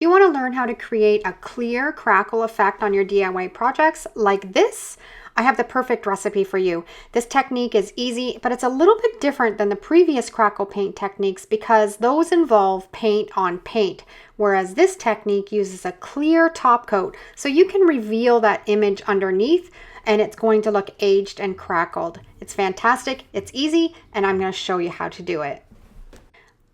you want to learn how to create a clear crackle effect on your DIY projects like this, I have the perfect recipe for you. This technique is easy, but it's a little bit different than the previous crackle paint techniques because those involve paint on paint, whereas this technique uses a clear top coat so you can reveal that image underneath and it's going to look aged and crackled. It's fantastic, it's easy, and I'm going to show you how to do it.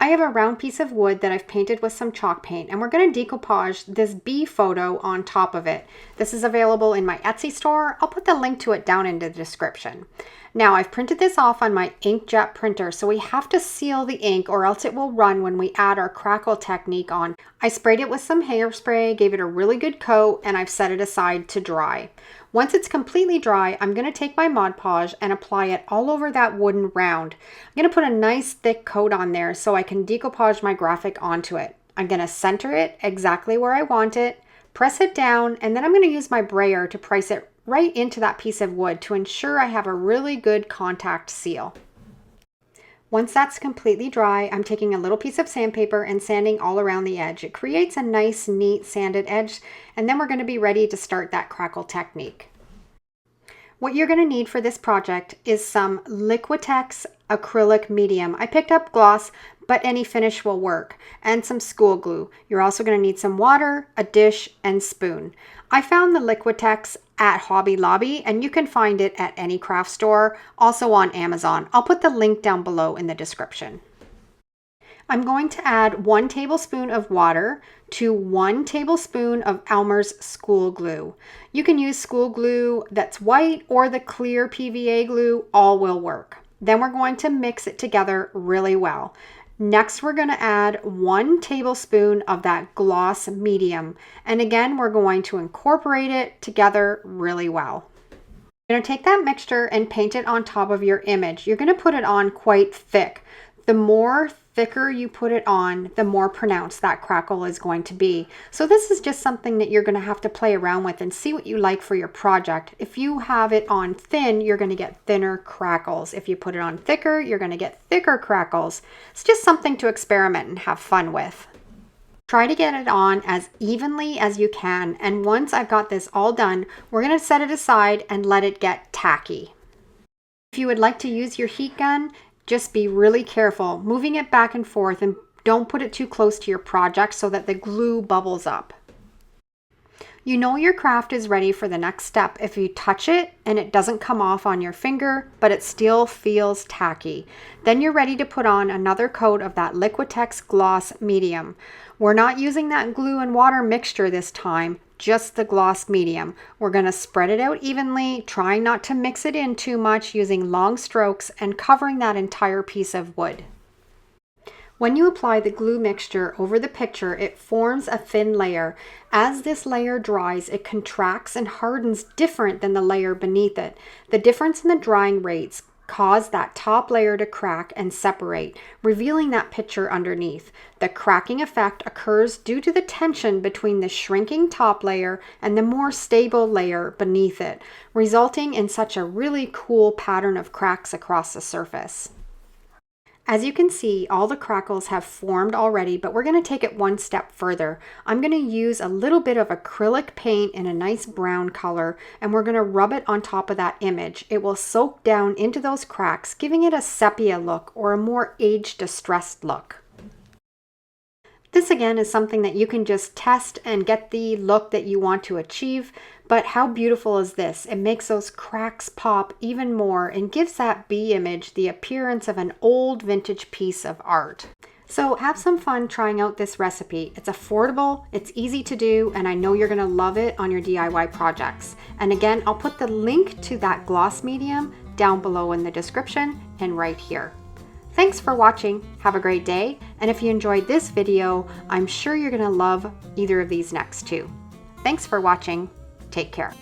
I have a round piece of wood that I've painted with some chalk paint, and we're going to decoupage this bee photo on top of it. This is available in my Etsy store. I'll put the link to it down in the description. Now I've printed this off on my inkjet printer, so we have to seal the ink or else it will run when we add our crackle technique on. I sprayed it with some hairspray, gave it a really good coat, and I've set it aside to dry. Once it's completely dry, I'm going to take my Mod Podge and apply it all over that wooden round. I'm going to put a nice thick coat on there so I can decoupage my graphic onto it. I'm going to center it exactly where I want it, press it down, and then I'm going to use my brayer to press it right into that piece of wood to ensure I have a really good contact seal. Once that's completely dry, I'm taking a little piece of sandpaper and sanding all around the edge. It creates a nice, neat sanded edge, and then we're going to be ready to start that crackle technique. What you're going to need for this project is some Liquitex acrylic medium. I picked up gloss, but any finish will work, and some school glue. You're also going to need some water, a dish, and spoon. I found the Liquitex at Hobby Lobby, and you can find it at any craft store, also on Amazon. I'll put the link down below in the description. I'm going to add 1 tablespoon of water to 1 tablespoon of Elmer's school glue. You can use school glue that's white or the clear PVA glue, all will work. Then we're going to mix it together really well. Next, we're going to add 1 tablespoon of that gloss medium. And again, we're going to incorporate it together really well. You're going to take that mixture and paint it on top of your image. You're going to put it on quite thick. The more thicker you put it on, the more pronounced that crackle is going to be. So this is just something that you're going to have to play around with and see what you like for your project. If you have it on thin, you're going to get thinner crackles. If you put it on thicker, you're going to get thicker crackles. It's just something to experiment and have fun with. Try to get it on as evenly as you can, and once I've got this all done, we're going to set it aside and let it get tacky. If you would like to use your heat gun, just be really careful, moving it back and forth, and don't put it too close to your project so that the glue bubbles up. You know your craft is ready for the next step if you touch it and it doesn't come off on your finger, but it still feels tacky. Then you're ready to put on another coat of that Liquitex gloss medium. We're not using that glue and water mixture this time, just the gloss medium. We're going to spread it out evenly, trying not to mix it in too much, using long strokes and covering that entire piece of wood. When you apply the glue mixture over the picture, it forms a thin layer. As this layer dries, it contracts and hardens different than the layer beneath it. The difference in the drying rates cause that top layer to crack and separate, revealing that picture underneath. The cracking effect occurs due to the tension between the shrinking top layer and the more stable layer beneath it, resulting in such a really cool pattern of cracks across the surface. As you can see, all the crackles have formed already, but we're going to take it one step further. I'm going to use a little bit of acrylic paint in a nice brown color, and we're going to rub it on top of that image. It will soak down into those cracks, giving it a sepia look or a more age distressed look. This again is something that you can just test and get the look that you want to achieve, but how beautiful is this? It makes those cracks pop even more and gives that bee image the appearance of an old vintage piece of art. So have some fun trying out this recipe. It's affordable, it's easy to do, and I know you're gonna love it on your DIY projects. And again, I'll put the link to that gloss medium down below in the description and right here. Thanks for watching, have a great day, and if you enjoyed this video, I'm sure you're gonna love either of these next two. Thanks for watching, take care.